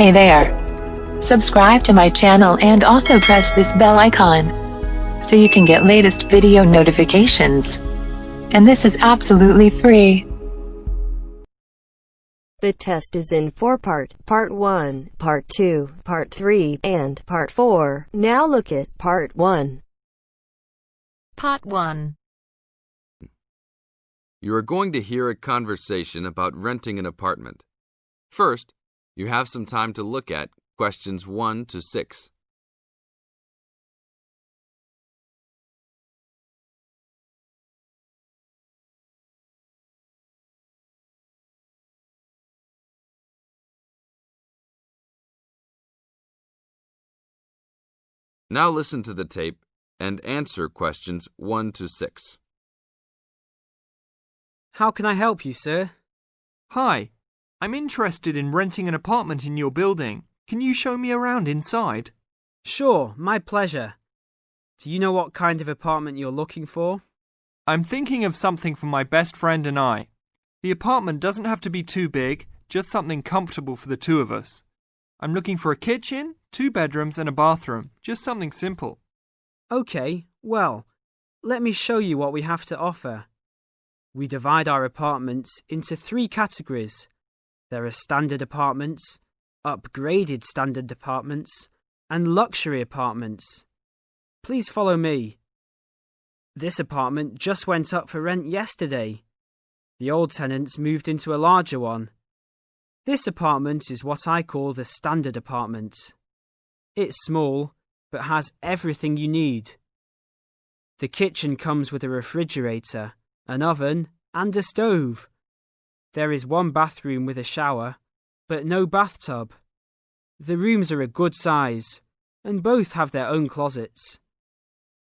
Hey there. Subscribe to my channel and also press this bell icon so you can get latest video notifications. And this is absolutely free. The test is in 4-part, Part 1, Part 2, Part 3, and Part 4. Now look at Part 1. Part 1. You are going to hear a conversation about renting an apartment. First, you have some time to look at questions 1 to 6. Now listen to the tape and answer questions 1 to 6. How can I help you, sir? Hi, I'm interested in renting an apartment in your building. Can you show me around inside? Sure, my pleasure. Do you know what kind of apartment you're looking for? I'm thinking of something for my best friend and I. The apartment doesn't have to be too big, just something comfortable for the two of us. I'm looking for a kitchen, 2 bedrooms and a bathroom, just something simple. Okay, well, let me show you what we have to offer. We divide our apartments into 3 categories. There are standard apartments, upgraded standard apartments, and luxury apartments. Please follow me. This apartment just went up for rent yesterday. The old tenants moved into a larger one. This apartment is what I call the standard apartment. It's small, but has everything you need. The kitchen comes with a refrigerator, an oven, and a stove. There is 1 bathroom with a shower, but no bathtub. The rooms are a good size, and both have their own closets.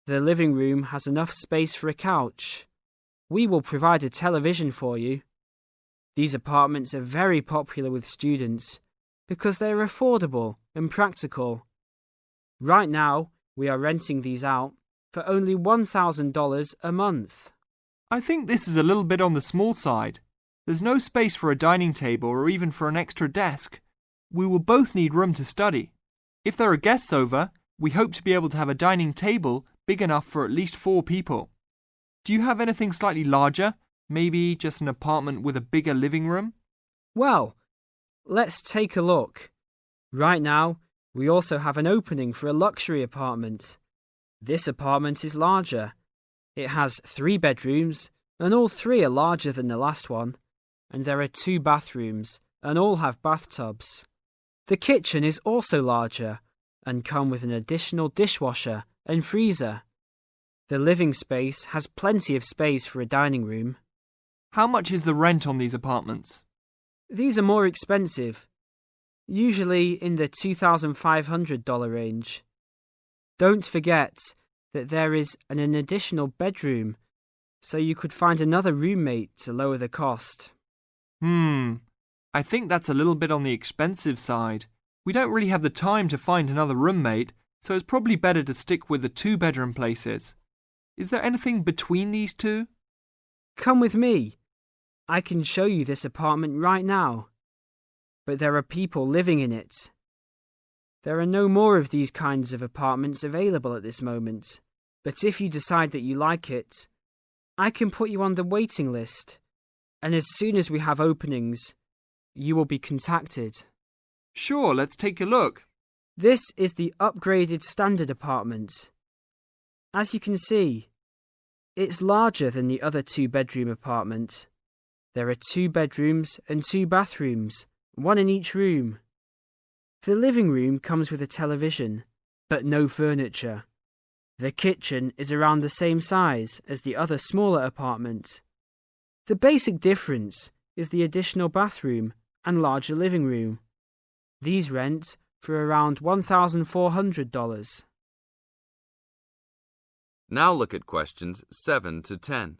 The living room has enough space for a couch. We will provide a television for you. These apartments are very popular with students because they're affordable and practical. Right now, we are renting these out for only $1,000 a month. I think this is a little bit on the small side. There's no space for a dining table or even for an extra desk. We will both need room to study. If there are guests over, we hope to be able to have a dining table big enough for at least 4 people. Do you have anything slightly larger? Maybe just an apartment with a bigger living room? Well, let's take a look. Right now, we also have an opening for a luxury apartment. This apartment is larger. It has 3 bedrooms, and all 3 are larger than the last one. And there are 2 bathrooms, and all have bathtubs. The kitchen is also larger, and come with an additional dishwasher and freezer. The living space has plenty of space for a dining room. How much is the rent on these apartments? These are more expensive, usually in the $2,500 range. Don't forget that there is an additional bedroom, so you could find another roommate to lower the cost. I think that's a little bit on the expensive side. We don't really have the time to find another roommate, so it's probably better to stick with the 2-bedroom places. Is there anything between these 2? Come with me. I can show you this apartment right now. But there are people living in it. There are no more of these kinds of apartments available at this moment. But if you decide that you like it, I can put you on the waiting list. And as soon as we have openings, you will be contacted. Sure, let's take a look. This is the upgraded standard apartment. As you can see, it's larger than the other 2-bedroom apartment. There are 2 bedrooms and 2 bathrooms, 1 in each room. The living room comes with a television, but no furniture. The kitchen is around the same size as the other smaller apartment. The basic difference is the additional bathroom and larger living room. These rent for around $1,400. Now look at questions 7 to 10.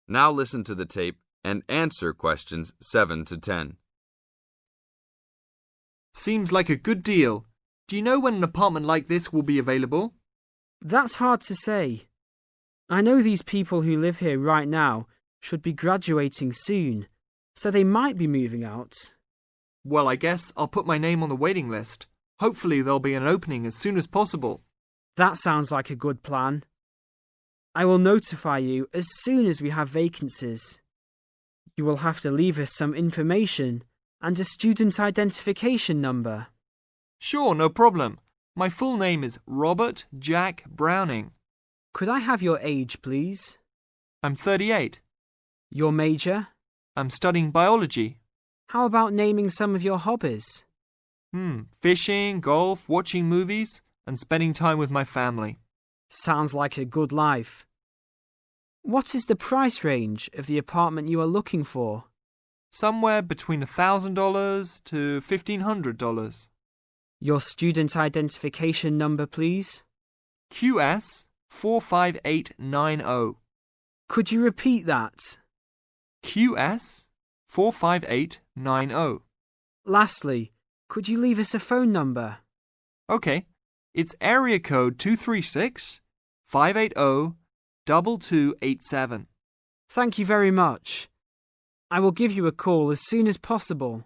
Now listen to the tape and answer questions 7 to 10. Seems like a good deal. Do you know when an apartment like this will be available? That's hard to say. I know these people who live here right now should be graduating soon, so they might be moving out. Well, I guess I'll put my name on the waiting list. Hopefully there'll be an opening as soon as possible. That sounds like a good plan. I will notify you as soon as we have vacancies. You will have to leave us some information and a student identification number. Sure, no problem. My full name is Robert Jack Browning. Could I have your age, please? I'm 38. Your major? I'm studying biology. How about naming some of your hobbies? Fishing, golf, watching movies, and spending time with my family. Sounds like a good life. What is the price range of the apartment you are looking for? Somewhere between $1,000 to $1,500. Your student identification number, please. QS 45890. Could you repeat that? QS 45890. Lastly, could you leave us a phone number? Okay, it's area code 236 580 2287. Thank you very much. I will give you a call as soon as possible.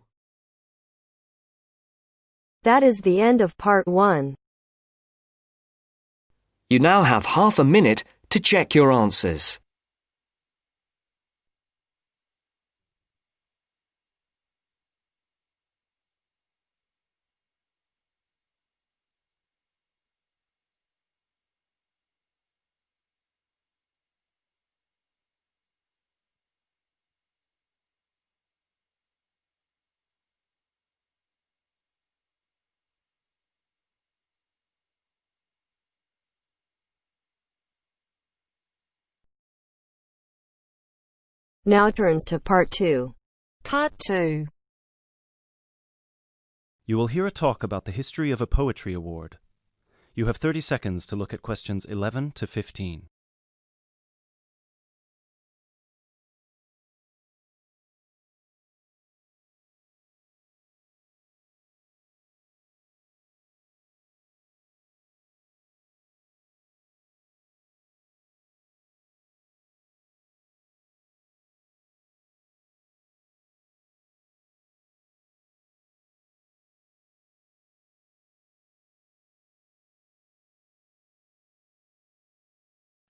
That is the end of part 1. You now have half a minute to check your answers. Now turns to part 2. Part 2. You will hear a talk about the history of a poetry award. You have 30 seconds to look at questions 11 to 15.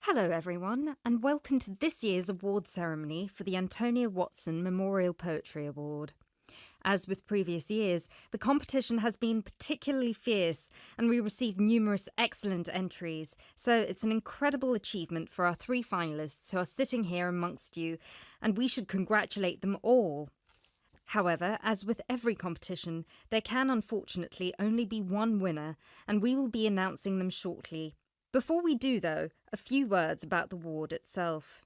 Hello everyone, and welcome to this year's award ceremony for the Antonia Watson Memorial Poetry Award. As with previous years, the competition has been particularly fierce and we received numerous excellent entries, so it's an incredible achievement for our 3 finalists who are sitting here amongst you, and we should congratulate them all. However, as with every competition, there can unfortunately only be one winner, and we will be announcing them shortly. Before we do, though, a few words about the award itself.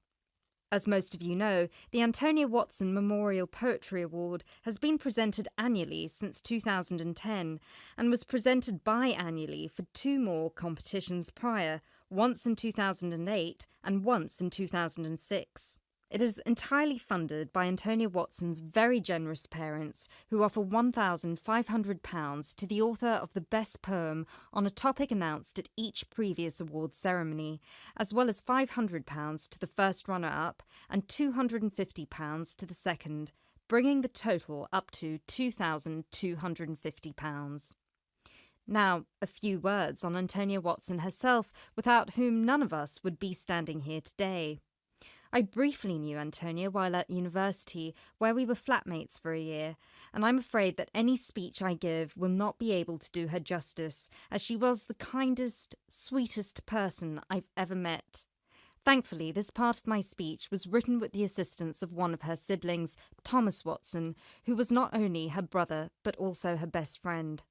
As most of you know, the Antonia Watson Memorial Poetry Award has been presented annually since 2010 and was presented biannually for 2 more competitions prior, once in 2008 and once in 2006. It is entirely funded by Antonia Watson's very generous parents, who offer £1,500 to the author of the best poem on a topic announced at each previous award ceremony, as well as £500 to the first runner-up and £250 to the second, bringing the total up to £2,250. Now, a few words on Antonia Watson herself, without whom none of us would be standing here today. I briefly knew Antonia while at university, where we were flatmates for a year, and I'm afraid that any speech I give will not be able to do her justice, as she was the kindest, sweetest person I've ever met. Thankfully, this part of my speech was written with the assistance of one of her siblings, Thomas Watson, who was not only her brother, but also her best friend.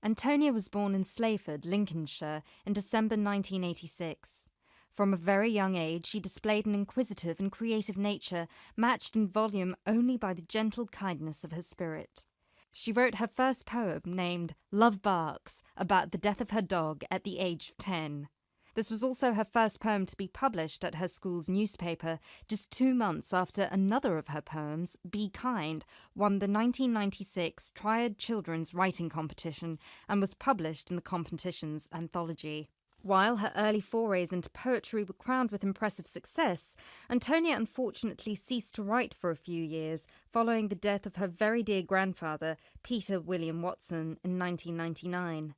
Antonia was born in Slayford, Lincolnshire, in December 1986. From a very young age, she displayed an inquisitive and creative nature, matched in volume only by the gentle kindness of her spirit. She wrote her first poem, named Love Barks, about the death of her dog at the age of 10. This was also her first poem to be published at her school's newspaper, just 2 months after another of her poems, Be Kind, won the 1996 Triad Children's Writing Competition and was published in the competition's anthology. While her early forays into poetry were crowned with impressive success, Antonia unfortunately ceased to write for a few years following the death of her very dear grandfather, Peter William Watson, in 1999.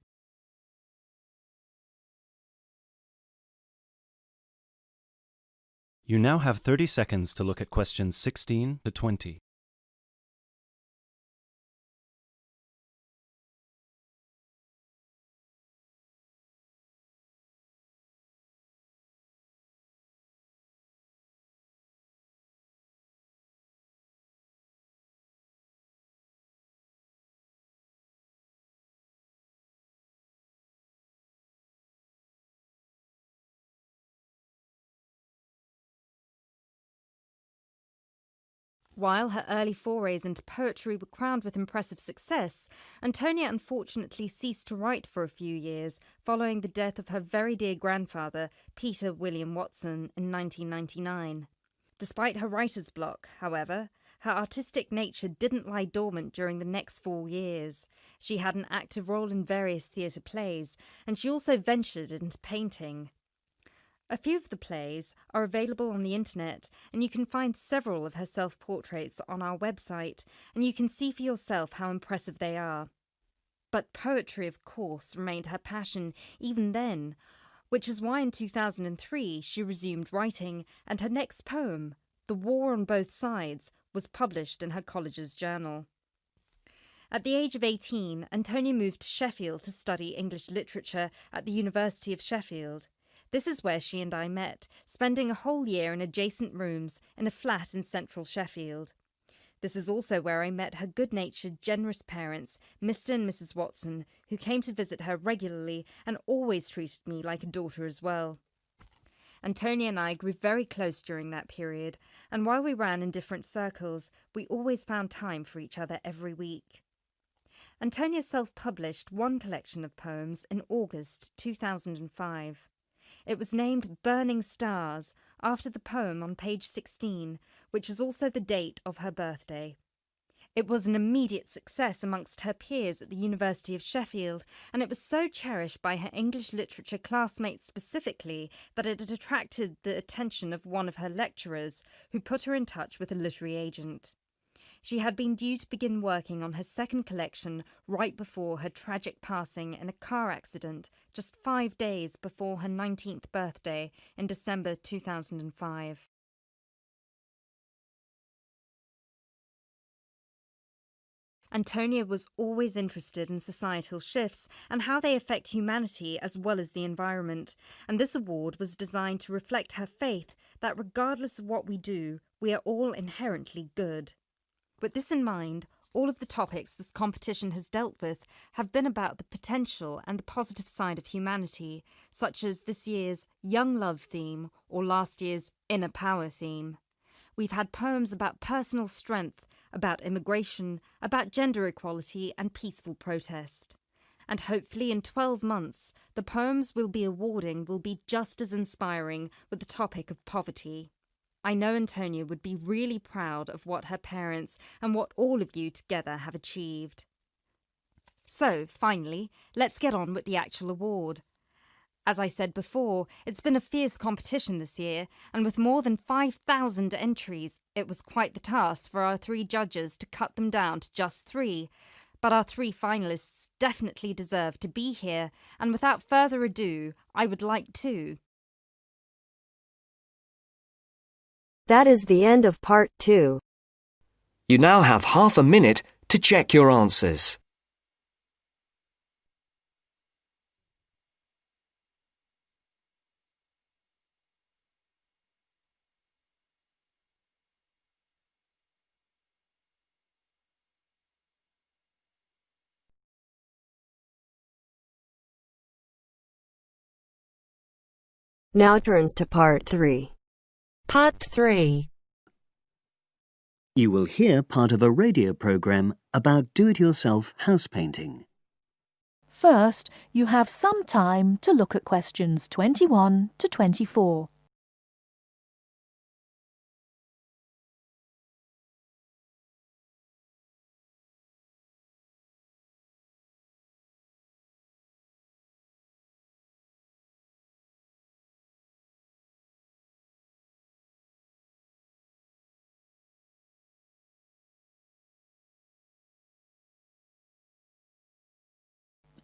You now have 30 seconds to look at questions 16 to 20. While her early forays into poetry were crowned with impressive success, Antonia unfortunately ceased to write for a few years following the death of her very dear grandfather, Peter William Watson, in 1999. Despite her writer's block, however, her artistic nature didn't lie dormant during the next 4 years. She had an active role in various theatre plays, and she also ventured into painting. A few of the plays are available on the internet, and you can find several of her self-portraits on our website, and you can see for yourself how impressive they are. But poetry, of course, remained her passion even then, which is why in 2003 she resumed writing, and her next poem, The War on Both Sides, was published in her college's journal. At the age of 18, Antonia moved to Sheffield to study English literature at the University of Sheffield. This is where she and I met, spending a whole year in adjacent rooms in a flat in central Sheffield. This is also where I met her good-natured, generous parents, Mr. and Mrs. Watson, who came to visit her regularly and always treated me like a daughter as well. Antonia and I grew very close during that period, and while we ran in different circles, we always found time for each other every week. Antonia self-published one collection of poems in August 2005. It was named Burning Stars, after the poem on page 16, which is also the date of her birthday. It was an immediate success amongst her peers at the University of Sheffield, and it was so cherished by her English literature classmates specifically that it had attracted the attention of one of her lecturers, who put her in touch with a literary agent. She had been due to begin working on her second collection right before her tragic passing in a car accident just 5 days before her 19th birthday in December 2005. Antonia was always interested in societal shifts and how they affect humanity as well as the environment, and this award was designed to reflect her faith that regardless of what we do, we are all inherently good. With this in mind, all of the topics this competition has dealt with have been about the potential and the positive side of humanity, such as this year's Young Love theme or last year's Inner Power theme. We've had poems about personal strength, about immigration, about gender equality and peaceful protest. And hopefully in 12 months, the poems we'll be awarding will be just as inspiring with the topic of poverty. I know Antonia would be really proud of what her parents and what all of you together have achieved. So, finally, let's get on with the actual award. As I said before, it's been a fierce competition this year, and with more than 5,000 entries, it was quite the task for our 3 judges to cut them down to just 3. But our 3 finalists definitely deserve to be here, and without further ado, I would like to. That is the end of part 2. You now have half a minute to check your answers. Now turns to part 3. Part 3. You will hear part of a radio program about do-it-yourself house painting. First, you have some time to look at questions 21 to 24.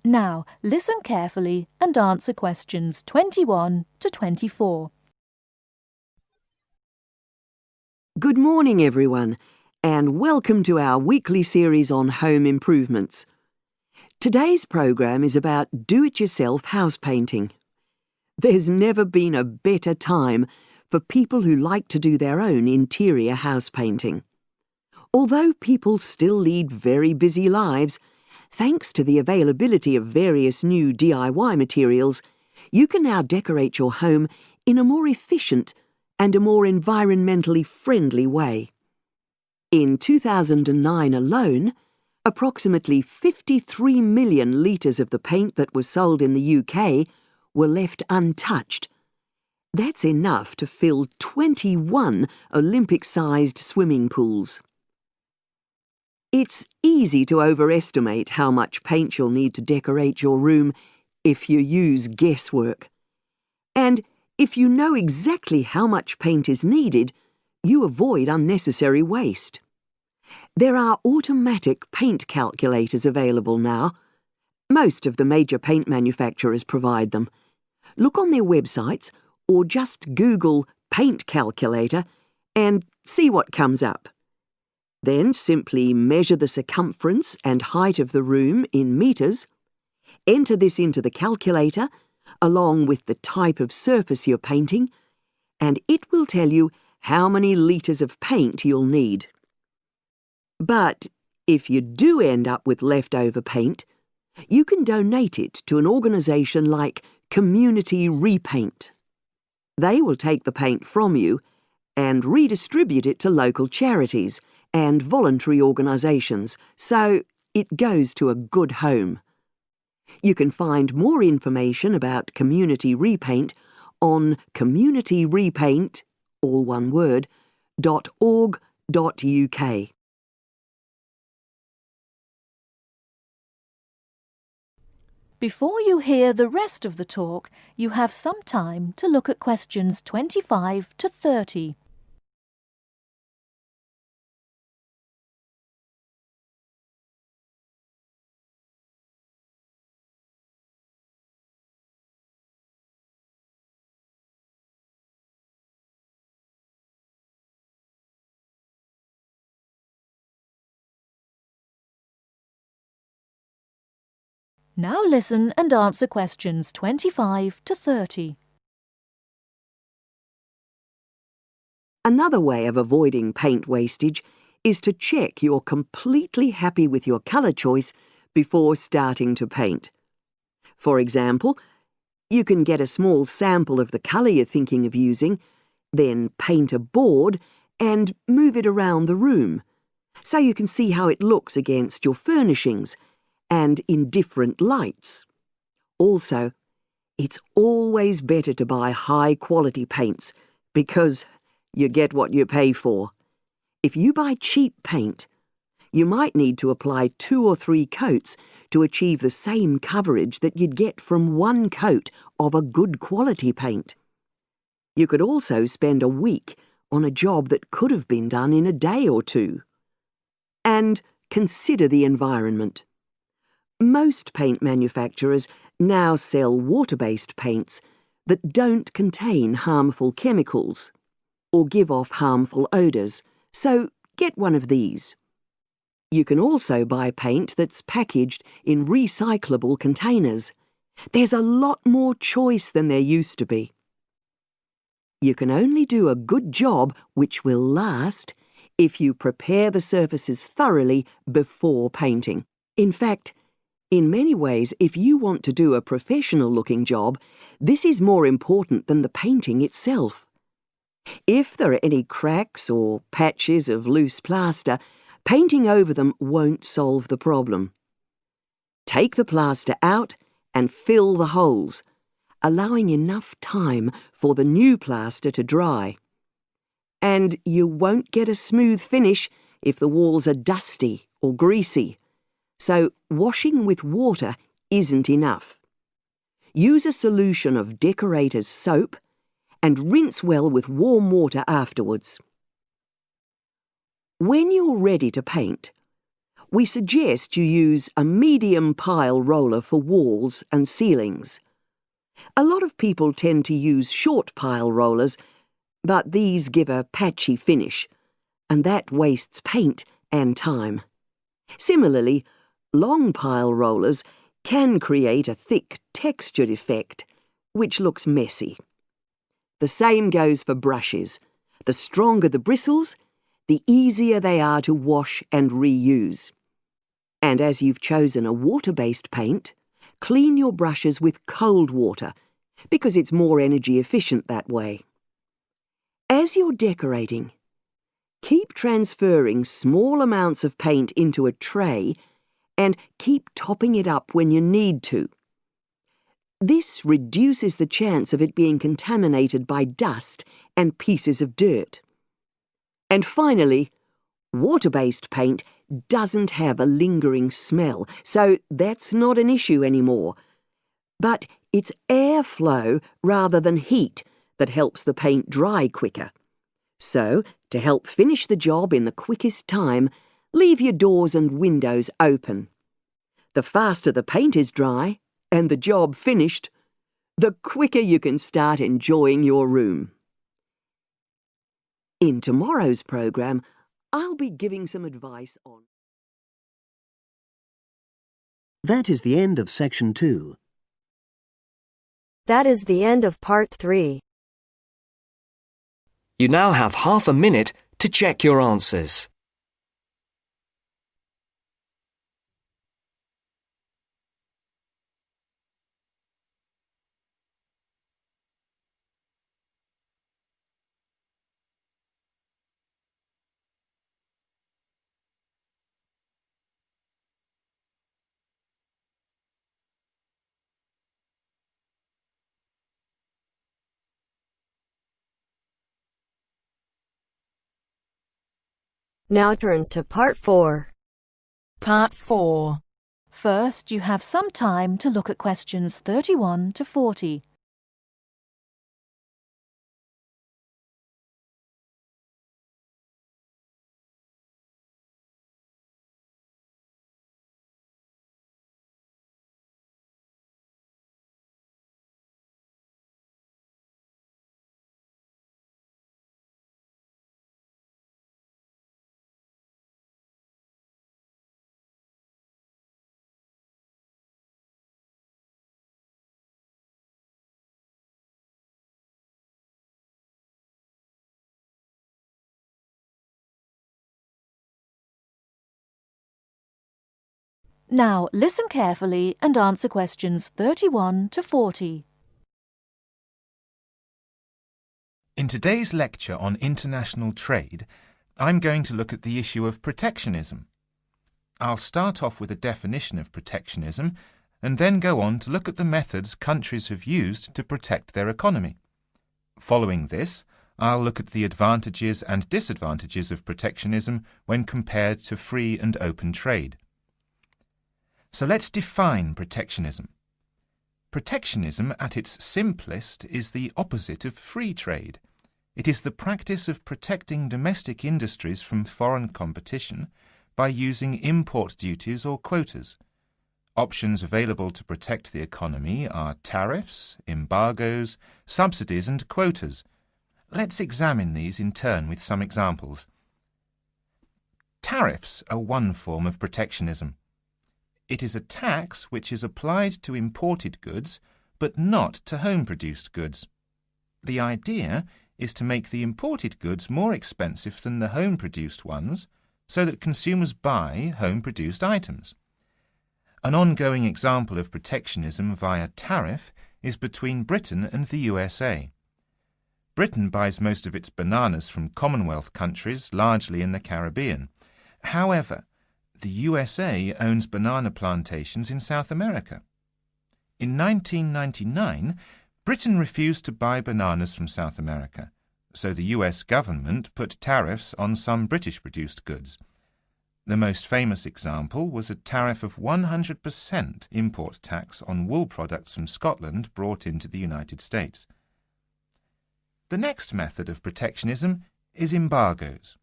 Now, listen carefully and answer questions 21 to 24. Good morning, everyone, and welcome to our weekly series on home improvements. Today's programme is about do-it-yourself house painting. There's never been a better time for people who like to do their own interior house painting. Although people still lead very busy lives, thanks to the availability of various new DIY materials, you can now decorate your home in a more efficient and a more environmentally friendly way. In 2009 alone, approximately 53 million litres of the paint that was sold in the UK were left untouched. That's enough to fill 21 Olympic-sized swimming pools. It's easy to overestimate how much paint you'll need to decorate your room if you use guesswork. And if you know exactly how much paint is needed, you avoid unnecessary waste. There are automatic paint calculators available now. Most of the major paint manufacturers provide them. Look on their websites or just Google paint calculator and see what comes up. Then simply measure the circumference and height of the room in metres, enter this into the calculator along with the type of surface you're painting, and it will tell you how many litres of paint you'll need. But if you do end up with leftover paint, you can donate it to an organisation like Community Repaint. They will take the paint from you and redistribute it to local charities and voluntary organisations, so it goes to a good home. You can find more information about Community Repaint on communityrepaint, all one word, .org.uk. Before you hear the rest of the talk, you have some time to look at questions 25 to 30. Now listen and answer questions 25 to 30. Another way of avoiding paint wastage is to check you're completely happy with your colour choice before starting to paint. For example, you can get a small sample of the colour you're thinking of using, then paint a board and move it around the room, so you can see how it looks against your furnishings and in different lights. Also, it's always better to buy high-quality paints because you get what you pay for. If you buy cheap paint, you might need to apply 2 or 3 coats to achieve the same coverage that you'd get from 1 coat of a good quality paint. You could also spend a week on a job that could have been done in a day or 2. And consider the environment. Most paint manufacturers now sell water-based paints that don't contain harmful chemicals or give off harmful odours, so get one of these. You can also buy paint that's packaged in recyclable containers. There's a lot more choice than there used to be. You can only do a good job which will last if you prepare the surfaces thoroughly before painting. In fact, in many ways, if you want to do a professional-looking job, this is more important than the painting itself. If there are any cracks or patches of loose plaster, painting over them won't solve the problem. Take the plaster out and fill the holes, allowing enough time for the new plaster to dry. And you won't get a smooth finish if the walls are dusty or greasy. So washing with water isn't enough. Use a solution of decorator's soap and rinse well with warm water afterwards. When you're ready to paint, we suggest you use a medium pile roller for walls and ceilings. A lot of people tend to use short pile rollers, but these give a patchy finish, and that wastes paint and time. Similarly, long pile rollers can create a thick textured effect, which looks messy. The same goes for brushes. The stronger the bristles, the easier they are to wash and reuse. And as you've chosen a water-based paint, clean your brushes with cold water, because it's more energy efficient that way. As you're decorating, keep transferring small amounts of paint into a tray and keep topping it up when you need to. This reduces the chance of it being contaminated by dust and pieces of dirt. And finally, water-based paint doesn't have a lingering smell, so that's not an issue anymore. But it's airflow rather than heat that helps the paint dry quicker. So, to help finish the job in the quickest time, leave your doors and windows open. The faster the paint is dry, and the job finished, the quicker you can start enjoying your room. In tomorrow's programme, I'll be giving some advice on... That is the end of Section 2. That is the end of Part 3. You now have half a minute to check your answers. Now turns to Part 4. Part 4. First, you have some time to look at questions 31 to 40. Now, listen carefully and answer questions 31 to 40. In today's lecture on international trade, I'm going to look at the issue of protectionism. I'll start off with a definition of protectionism and then go on to look at the methods countries have used to protect their economy. Following this, I'll look at the advantages and disadvantages of protectionism when compared to free and open trade. So let's define protectionism. Protectionism, at its simplest, is the opposite of free trade. It is the practice of protecting domestic industries from foreign competition by using import duties or quotas. Options available to protect the economy are tariffs, embargoes, subsidies and quotas. Let's examine these in turn with some examples. Tariffs are one form of protectionism. It is a tax which is applied to imported goods, but not to home-produced goods. The idea is to make the imported goods more expensive than the home-produced ones, so that consumers buy home-produced items. An ongoing example of protectionism via tariff is between Britain and the USA. Britain buys most of its bananas from Commonwealth countries, largely in the Caribbean. However, the USA owns banana plantations in South America. In 1999, Britain refused to buy bananas from South America, so the US government put tariffs on some British-produced goods. The most famous example was a tariff of 100% import tax on wool products from Scotland brought into the United States. The next method of protectionism is embargoes.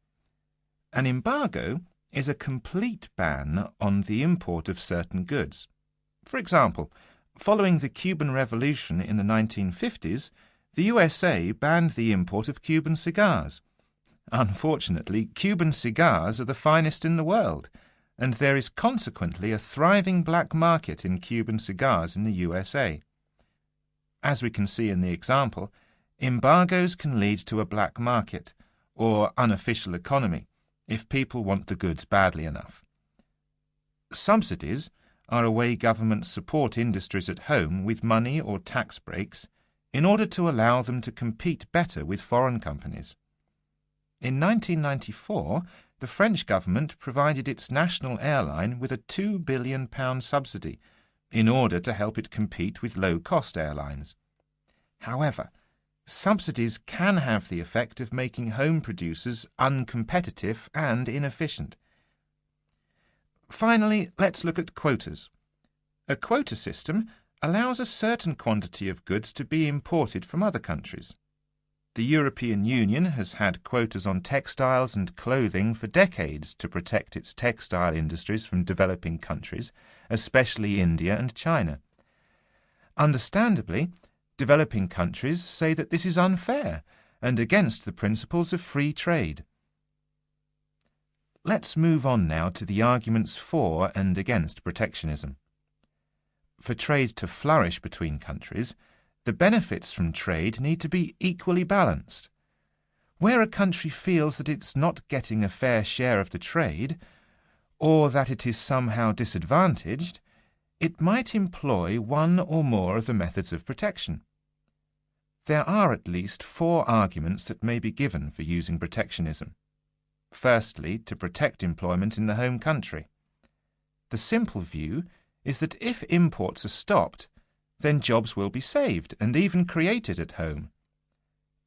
An embargo is a complete ban on the import of certain goods. For example, following the Cuban Revolution in the 1950s, the USA banned the import of Cuban cigars. Unfortunately, Cuban cigars are the finest in the world, and there is consequently a thriving black market in Cuban cigars in the USA. As we can see in the example, embargoes can lead to a black market, or unofficial economy, if people want the goods badly enough. Subsidies are a way governments support industries at home with money or tax breaks in order to allow them to compete better with foreign companies. In 1994, the French government provided its national airline with a £2 billion subsidy in order to help it compete with low-cost airlines. However, subsidies can have the effect of making home producers uncompetitive and inefficient. Finally, let's look at quotas. A quota system allows a certain quantity of goods to be imported from other countries. The European Union has had quotas on textiles and clothing for decades to protect its textile industries from developing countries, especially India and China. Understandably, developing countries say that this is unfair and against the principles of free trade. Let's move on now to the arguments for and against protectionism. For trade to flourish between countries, the benefits from trade need to be equally balanced. Where a country feels that it's not getting a fair share of the trade, or that it is somehow disadvantaged, it might employ one or more of the methods of protection. There are at least 4 arguments that may be given for using protectionism. Firstly, to protect employment in the home country. The simple view is that if imports are stopped, then jobs will be saved and even created at home.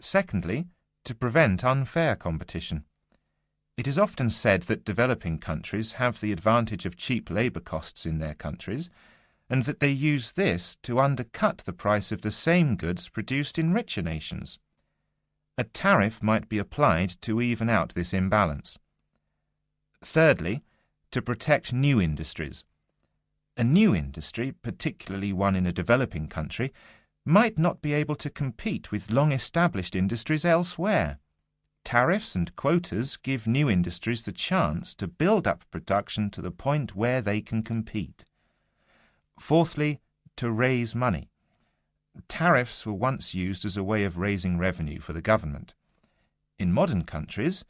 Secondly, to prevent unfair competition. It is often said that developing countries have the advantage of cheap labour costs in their countries, and that they use this to undercut the price of the same goods produced in richer nations. A tariff might be applied to even out this imbalance. Thirdly, to protect new industries. A new industry, particularly one in a developing country, might not be able to compete with long-established industries elsewhere. Tariffs and quotas give new industries the chance to build up production to the point where they can compete. Fourthly, to raise money. Tariffs were once used as a way of raising revenue for the government. In modern countries,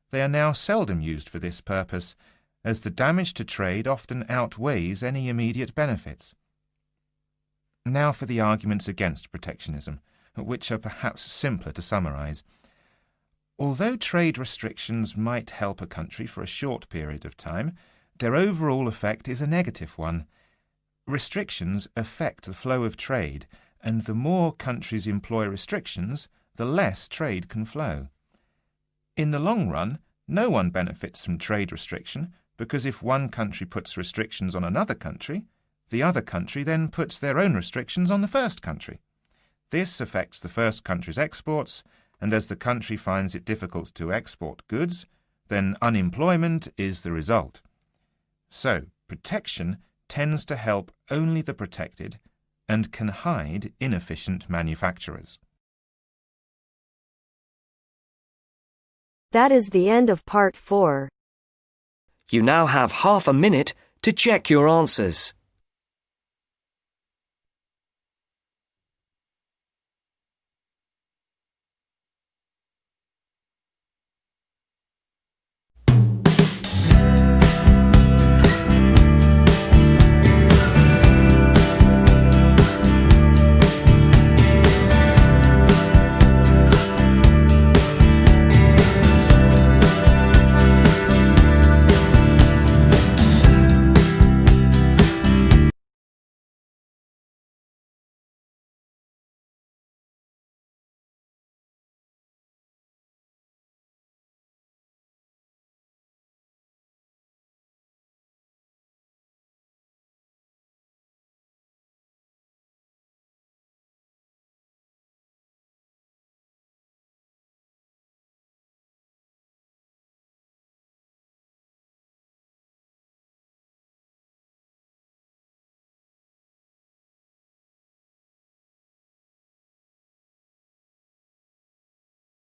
they are now seldom used for this purpose, as the damage to trade often outweighs any immediate benefits. Now for the arguments against protectionism, which are perhaps simpler to summarize. Although trade restrictions might help a country for a short period of time, their overall effect is a negative one. Restrictions affect the flow of trade, and the more countries employ restrictions, the less trade can flow. In the long run, no one benefits from trade restriction, because if one country puts restrictions on another country, the other country then puts their own restrictions on the first country. This affects the first country's exports, and as the country finds it difficult to export goods, then unemployment is the result. So, protection tends to help only the protected and can hide inefficient manufacturers. That is the end of part 4. You now have half a minute to check your answers.